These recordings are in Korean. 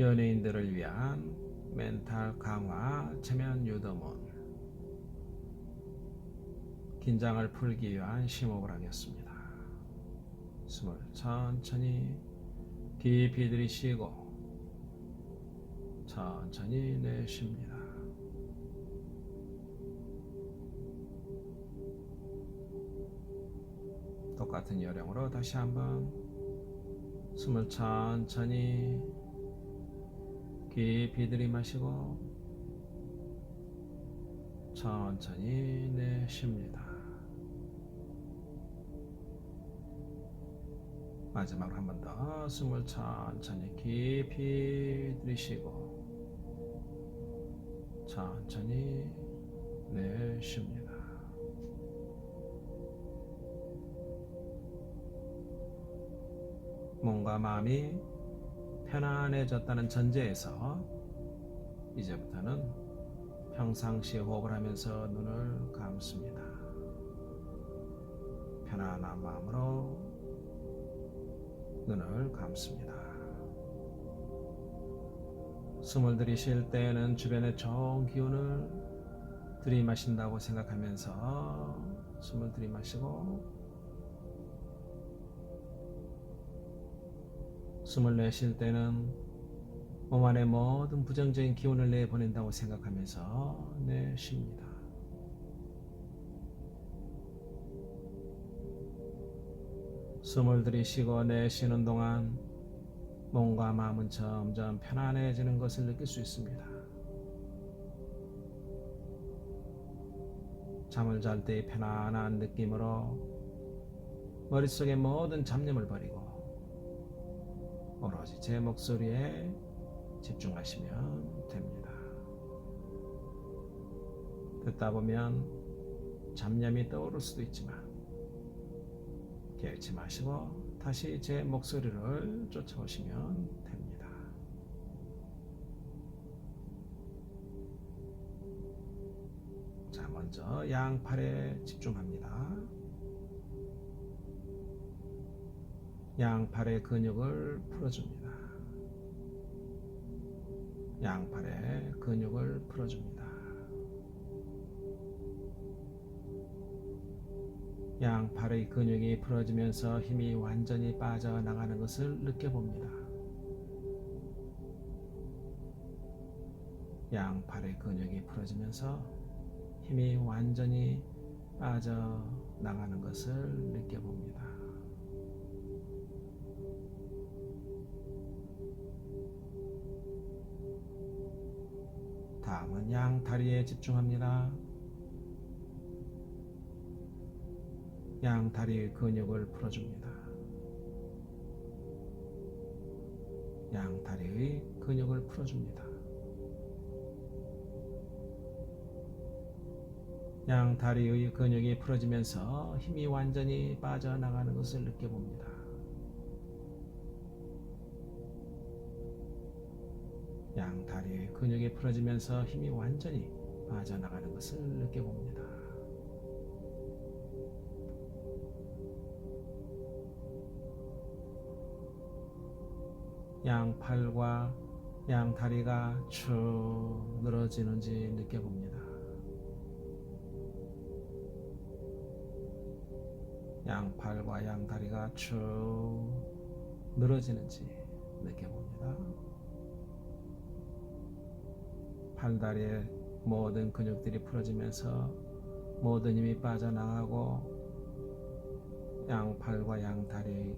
연예인들을 위한 멘탈 강화 체면 유도문. 긴장을 풀기 위한 심호흡을 하겠습니다. 숨을 천천히 깊이 들이쉬고 천천히 내쉽니다. 똑같은 요령으로 다시 한번 숨을 천천히 깊이 들이마시고 천천히 내쉽니다. 마지막으로 한 번 더 숨을 천천히 깊이 들이쉬고 천천히 내쉽니다. 몸과 마음이 편안해졌다는 전제에서 이제부터는 평상시 호흡을 하면서 눈을 감습니다. 편안한 마음으로 눈을 감습니다. 숨을 들이쉴 때에는 주변의 좋은 기운을 들이마신다고 생각하면서 숨을 들이마시고, 숨을 내쉴 때는 몸 안에 모든 부정적인 기운을 내보낸다고 생각하면서 내쉽니다. 숨을 들이쉬고 내쉬는 동안 몸과 마음은 점점 편안해지는 것을 느낄 수 있습니다. 잠을 잘 때의 편안한 느낌으로 머릿속의 모든 잡념을 버리고 오로지 제 목소리에 집중하시면 됩니다. 듣다 보면 잡념이 떠오를 수도 있지만 깨우치 마시고 다시 제 목소리를 쫓아오시면 됩니다. 자, 먼저 양팔에 집중합니다. 양팔의 근육을 풀어줍니다. 양팔의 근육을 풀어줍니다. 양팔의 근육이 풀어지면서 힘이 완전히 빠져나가는 것을 느껴봅니다. 양팔의 근육이 풀어지면서 힘이 완전히 빠져나가는 것을 느껴봅니다. 다음은 양다리에 집중합니다. 양다리 근육을 풀어줍니다. 양다리의 근육을 풀어줍니다. 양다리의 근육이 풀어지면서 힘이 완전히 빠져나가는 것을 느껴봅니다. 양다리의 근육이 풀어지면서 힘이 완전히 빠져나가는 것을 느껴봅니다. 양팔과 양다리가 축 늘어지는지 느껴봅니다. 양팔과 양다리가 축 늘어지는지 느껴봅니다. 팔다리의 모든 근육들이 풀어지면서 모든 힘이 빠져나가고 양팔과 양다리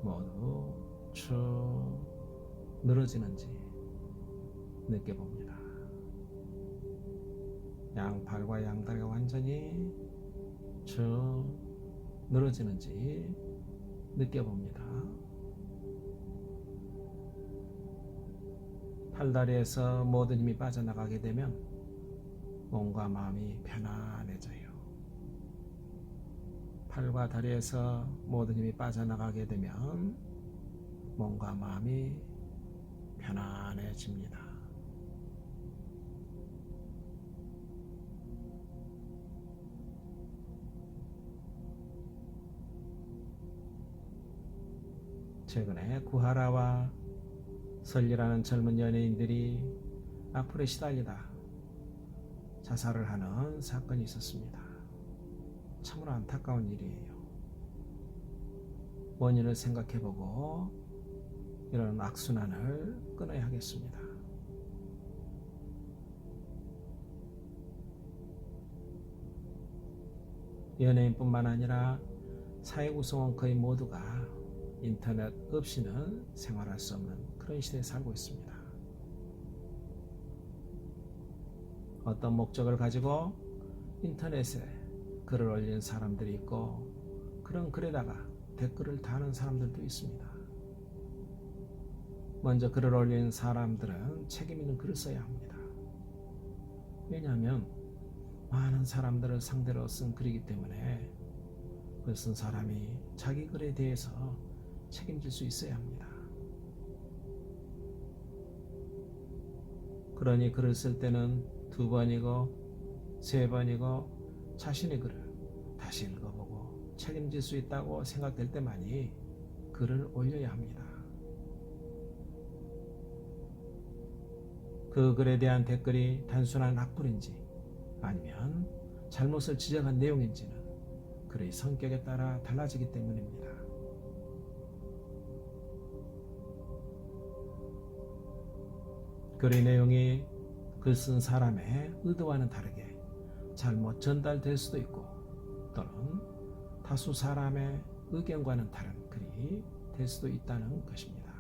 모두 축 늘어지는지 느껴봅니다. 양팔과 양다리가 완전히 축 늘어지는지 느껴봅니다. 팔다리에서 모든 힘이 빠져나가게 되면 몸과 마음이 편안해져요. 팔과 다리에서 모든 힘이 빠져나가게 되면 몸과 마음이 편안해집니다. 최근에 구하라와 설리라는 젊은 연예인들이 악플에 시달리다 자살을 하는 사건이 있었습니다. 참으로 안타까운 일이에요. 원인을 생각해보고 이런 악순환을 끊어야 하겠습니다. 연예인뿐만 아니라 사회 구성원 거의 모두가 인터넷 없이는 생활할 수 없는 그런 시대에 살고 있습니다. 어떤 목적을 가지고 인터넷에 글을 올린 사람들이 있고 그런 글에다가 댓글을 다는 사람들도 있습니다. 먼저 글을 올린 사람들은 책임 있는 글을 써야 합니다. 왜냐하면 많은 사람들을 상대로 쓴 글이기 때문에 글 쓴 사람이 자기 글에 대해서 책임질 수 있어야 합니다. 그러니 글을 쓸 때는 2번이고 3번이고 자신의 글을 다시 읽어보고 책임질 수 있다고 생각될 때만이 글을 올려야 합니다. 그 글에 대한 댓글이 단순한 악플인지 아니면 잘못을 지적한 내용인지는 글의 성격에 따라 달라지기 때문입니다. 글의 내용이 글 쓴 사람의 의도와는 다르게 잘못 전달될 수도 있고 또는 다수 사람의 의견과는 다른 글이 될 수도 있다는 것입니다.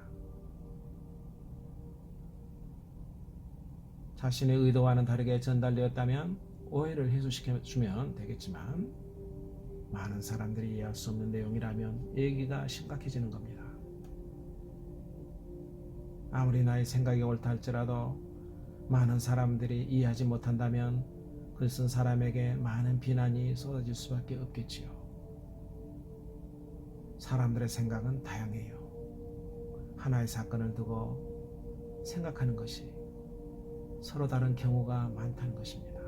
자신의 의도와는 다르게 전달되었다면 오해를 해소시켜주면 되겠지만 많은 사람들이 이해할 수 없는 내용이라면 얘기가 심각해지는 겁니다. 아무리 나의 생각이 옳다 할지라도 많은 사람들이 이해하지 못한다면 글 쓴 사람에게 많은 비난이 쏟아질 수밖에 없겠지요. 사람들의 생각은 다양해요. 하나의 사건을 두고 생각하는 것이 서로 다른 경우가 많다는 것입니다.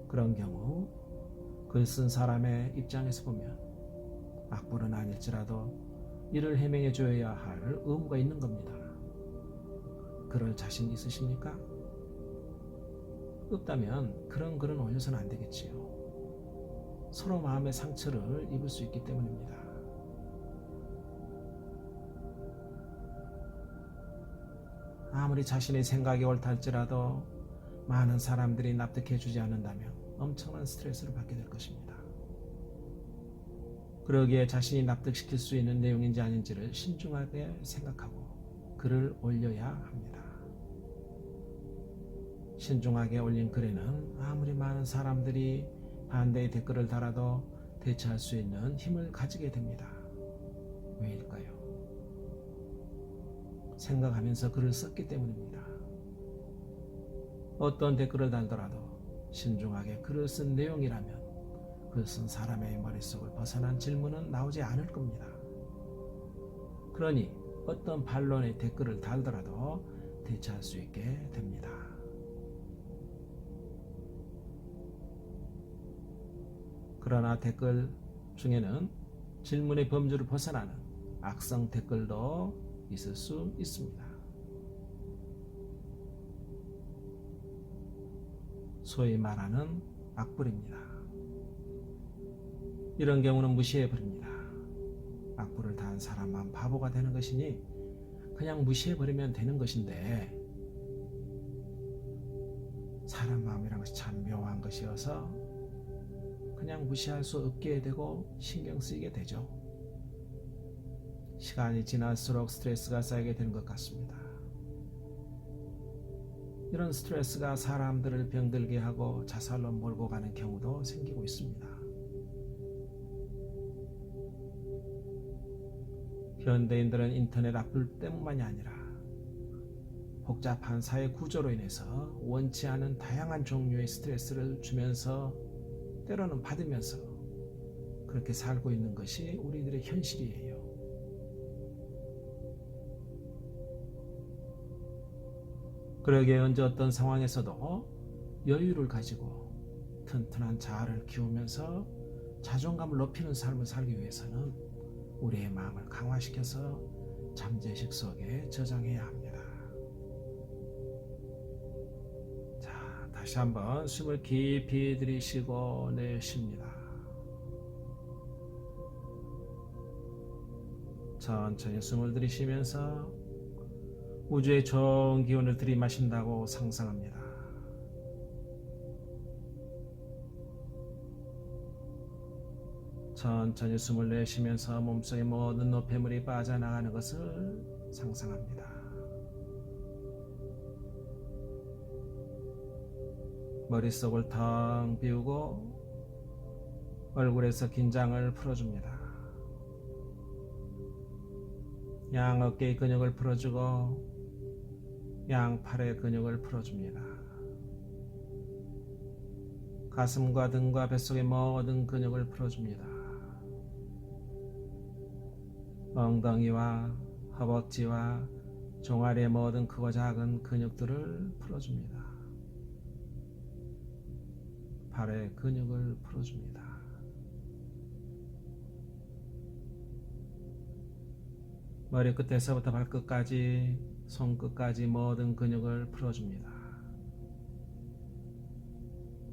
그런 경우 글 쓴 사람의 입장에서 보면 악플은 아닐지라도 이를 해명해 줘야 할 의무가 있는 겁니다. 그럴 자신 있으십니까? 없다면 그런 글은 올려서는 안 되겠지요. 서로 마음의 상처를 입을 수 있기 때문입니다. 아무리 자신의 생각이 옳다 할지라도 많은 사람들이 납득해 주지 않는다면 엄청난 스트레스를 받게 될 것입니다. 그러기에 자신이 납득시킬 수 있는 내용인지 아닌지를 신중하게 생각하고 글을 올려야 합니다. 신중하게 올린 글에는 아무리 많은 사람들이 반대의 댓글을 달아도 대처할 수 있는 힘을 가지게 됩니다. 왜일까요? 생각하면서 글을 썼기 때문입니다. 어떤 댓글을 달더라도 신중하게 글을 쓴 내용이라면 글 쓴 사람의 머릿속을 벗어난 질문은 나오지 않을 겁니다. 그러니 어떤 반론의 댓글을 달더라도 대처할 수 있게 됩니다. 그러나 댓글 중에는 질문의 범주를 벗어나는 악성 댓글도 있을 수 있습니다. 소위 말하는 악플입니다. 이런 경우는 무시해버립니다. 악플을 다한 사람만 바보가 되는 것이니 그냥 무시해버리면 되는 것인데 사람 마음이란 것이 참 묘한 것이어서 그냥 무시할 수 없게 되고 신경 쓰이게 되죠. 시간이 지날수록 스트레스가 쌓이게 되는 것 같습니다. 이런 스트레스가 사람들을 병들게 하고 자살로 몰고 가는 경우도 생기고 있습니다. 현대인들은 인터넷 악플 때문만이 아니라 복잡한 사회 구조로 인해서 원치 않은 다양한 종류의 스트레스를 주면서 때로는 받으면서 그렇게 살고 있는 것이 우리들의 현실이에요. 그러기에 언제 어떤 상황에서도 여유를 가지고 튼튼한 자아를 키우면서 자존감을 높이는 삶을 살기 위해서는 우리의 마음을 강화시켜서 잠재의식 속에 저장해야 합니다. 자, 다시 한번 숨을 깊이 들이쉬고 내쉽니다. 천천히 숨을 들이쉬면서 우주의 좋은 기운을 들이마신다고 상상합니다. 천천히 숨을 내쉬면서 몸속의 모든 노폐물이 빠져나가는 것을 상상합니다. 머릿속을 텅 비우고 얼굴에서 긴장을 풀어줍니다. 양 어깨의 근육을 풀어주고 양 팔의 근육을 풀어줍니다. 가슴과 등과 뱃속의 모든 근육을 풀어줍니다. 엉덩이와 허벅지와 종아리의 모든 크고 작은 근육들을 풀어줍니다. 팔의 근육을 풀어줍니다. 머리끝에서부터 발끝까지 손끝까지 모든 근육을 풀어줍니다.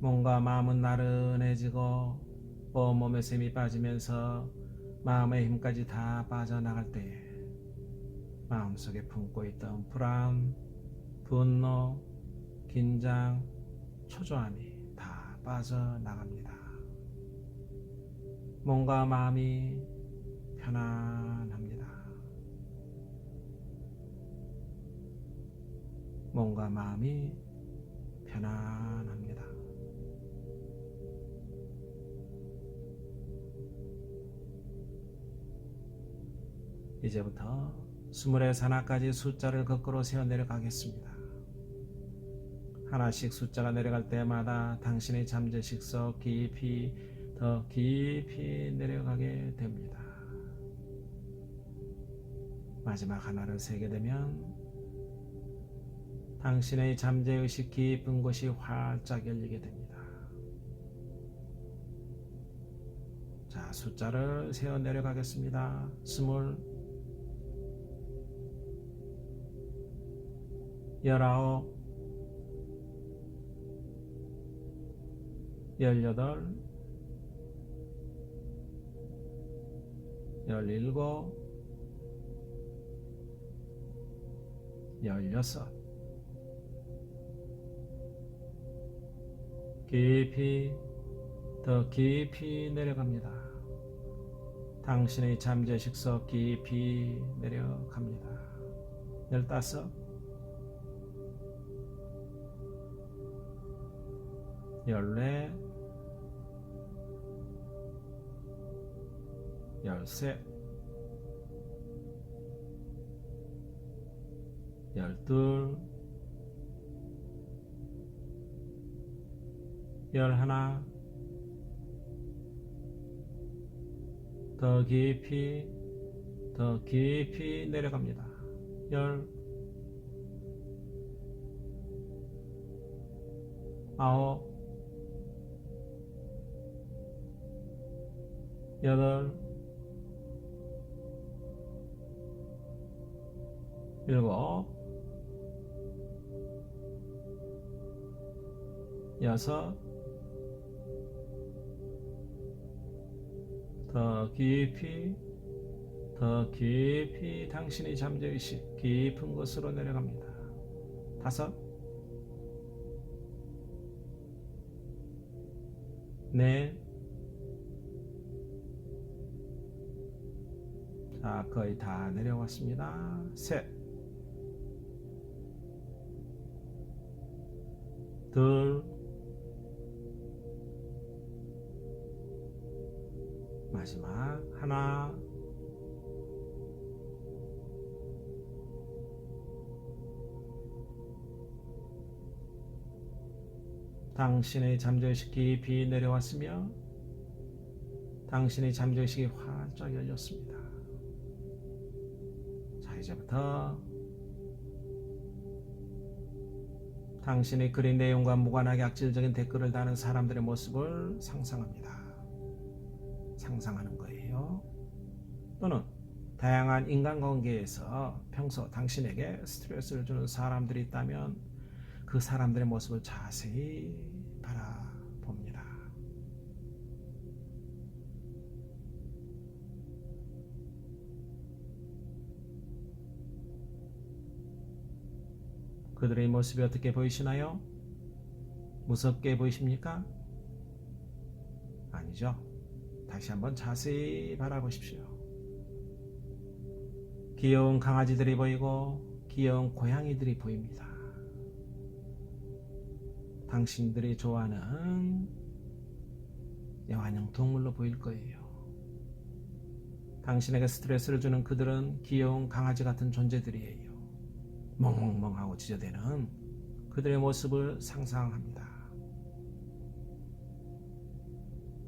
몸과 마음은 나른해지고 온몸에서 힘이 빠지면서 마음의 힘까지 다 빠져나갈 때에 마음속에 품고 있던 불안, 분노, 긴장, 초조함이 다 빠져나갑니다. 몸과 마음이 편안합니다. 몸과 마음이 편안합니다. 이제부터 20의 산하까지 숫자를 거꾸로 세어 내려가겠습니다. 하나씩 숫자가 내려갈 때마다 당신의 잠재의식 속 깊이 더 깊이 내려가게 됩니다. 마지막 하나를 세게 되면 당신의 잠재의식 깊은 곳이 활짝 열리게 됩니다. 자, 숫자를 세어 내려가겠습니다. 20, 19, 18, 17, 16. 깊이 더 깊이 내려갑니다. 당신의 잠재의식 속 깊이 내려갑니다. 15, 14, 13, 12, 11. 더 깊이 더 깊이 내려갑니다. 19, 8, 7, 6. 더 깊이 더 깊이 당신의 잠재의식 깊은 곳으로 내려갑니다. 5, 4. 자, 거의 다 내려왔습니다. 3, 2, 마지막 하나. 당신의 잠재의식 깊이 내려왔으며 당신의 잠재의식이 활짝 열렸습니다. 자, 이제부터 당신의 글의 내용과 무관하게 악질적인 댓글을 다는 사람들의 모습을 상상합니다. 상상하는 거예요. 또는 다양한 인간관계에서 평소 당신에게 스트레스를 주는 사람들이 있다면 그 사람들의 모습을 자세히 바라봅니다. 그들의 모습이 어떻게 보이시나요? 무섭게 보이십니까? 아니죠. 다시 한번 자세히 바라보십시오. 귀여운 강아지들이 보이고 귀여운 고양이들이 보입니다. 당신들이 좋아하는 애완용 동물로 보일 거예요. 당신에게 스트레스를 주는 그들은 귀여운 강아지 같은 존재들이에요. 멍멍멍하고 짖어대는 그들의 모습을 상상합니다.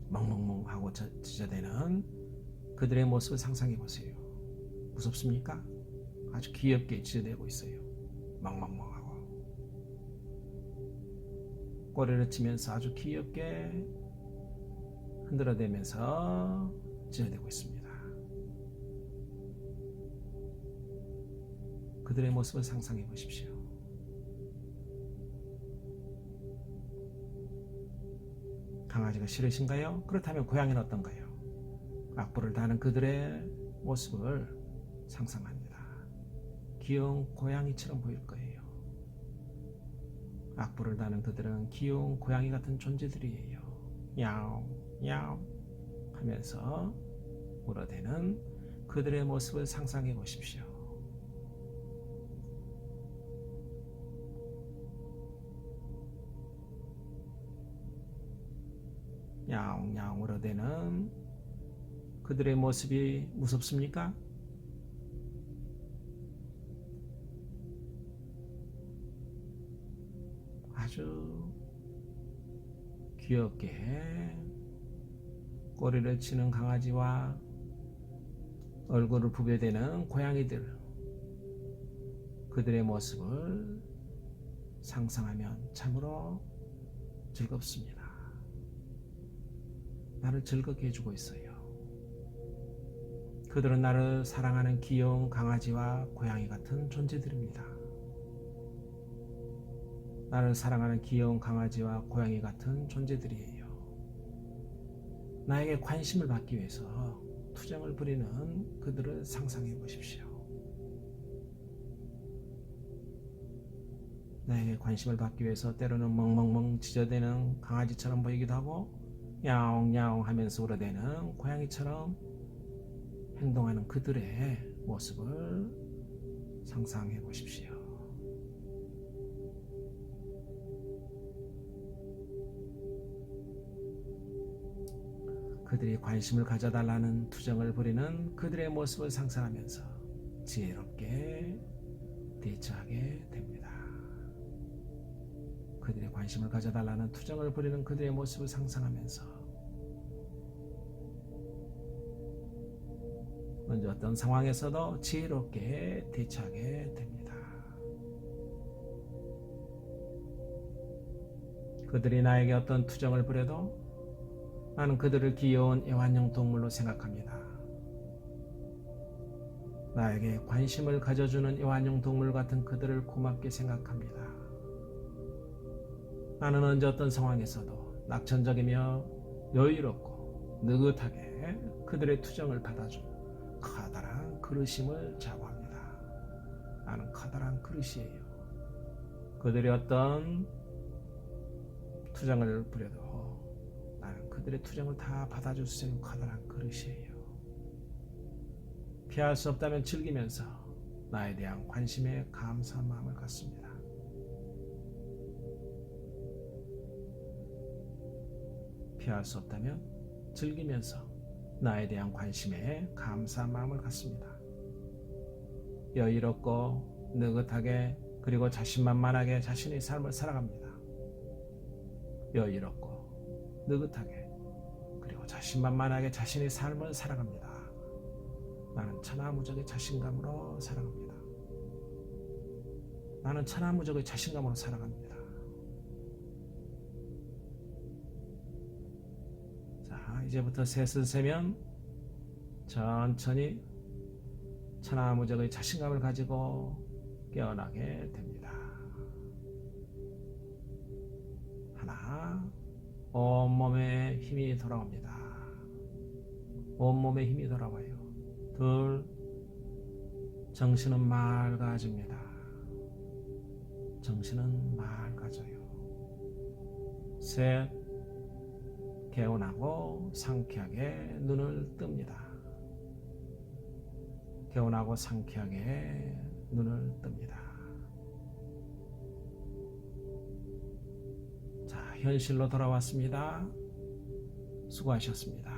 멍멍멍하고 짖어대는 그들의 모습을 상상해 보세요. 무섭습니까? 아주 귀엽게 짖어대고 있어요. 멍멍멍하고 꼬리를 치면서 아주 귀엽게 흔들어대면서 짖어대고 있습니다. 그들의 모습을 상상해 보십시오. 강아지가 싫으신가요? 그렇다면 고양이는 어떤가요? 악보를 다는 그들의 모습을 상상합니다. 귀여운 고양이처럼 보일 거예요. 악보를 다는 그들은 귀여운 고양이 같은 존재들이에요. 야옹 야옹 하면서 울어대는 그들의 모습을 상상해 보십시오. 야옹야옹 울어대는 그들의 모습이 무섭습니까? 아주 귀엽게 꼬리를 치는 강아지와 얼굴을 부벼대는 고양이들, 그들의 모습을 상상하면 참으로 즐겁습니다. 나를 즐겁게 해주고 있어요. 그들은 나를 사랑하는 귀여운 강아지와 고양이 같은 존재들입니다. 나를 사랑하는 귀여운 강아지와 고양이 같은 존재들이에요. 나에게 관심을 받기 위해서 투정을 부리는 그들을 상상해 보십시오. 나에게 관심을 받기 위해서 때로는 멍멍멍 짖어대는 강아지처럼 보이기도 하고 야옹야옹 하면서 울어대는 고양이처럼 행동하는 그들의 모습을 상상해 보십시오. 그들이 관심을 가져달라는 투정을 부리는 그들의 모습을 상상하면서 지혜롭게 대처하게 됩니다. 그들이 관심을 가져달라는 투정을 부리는 그들의 모습을 상상하면서 먼저 어떤 상황에서도 지혜롭게 대처하게 됩니다. 그들이 나에게 어떤 투정을 부려도 나는 그들을 귀여운 애완용 동물로 생각합니다. 나에게 관심을 가져주는 애완용 동물 같은 그들을 고맙게 생각합니다. 나는 언제 어떤 상황에서도 낙천적이며 여유롭고 느긋하게 그들의 투정을 받아준 커다란 그릇임을 자부합니다. 나는 커다란 그릇이에요. 그들이 어떤 투정을 부려도 나는 그들의 투정을 다 받아줄 수 있는 커다란 그릇이에요. 피할 수 없다면 즐기면서 나에 대한 관심에 감사한 마음을 갖습니다. 피할 수 없다면 즐기면서 나에 대한 관심에 감사한 마음을 갖습니다. 여유롭고 느긋하게 그리고 자신만만하게 자신의 삶을 살아갑니다. 여유롭고 느긋하게 그리고 자신만만하게 자신의 삶을 살아갑니다. 나는 천하무적의 자신감으로 살아갑니다. 나는 천하무적의 자신감으로 살아갑니다. 자, 이제부터 셋을 세면 천천히 천하무적의 자신감을 가지고 깨어나게 됩니다. 하나, 온몸에 힘이 돌아옵니다. 온몸에 힘이 돌아와요. 둘, 정신은 맑아집니다. 정신은 맑아져요. 셋, 개운하고 상쾌하게 눈을 뜹니다. 개운하고 상쾌하게 눈을 뜹니다. 자, 현실로 돌아왔습니다. 수고하셨습니다.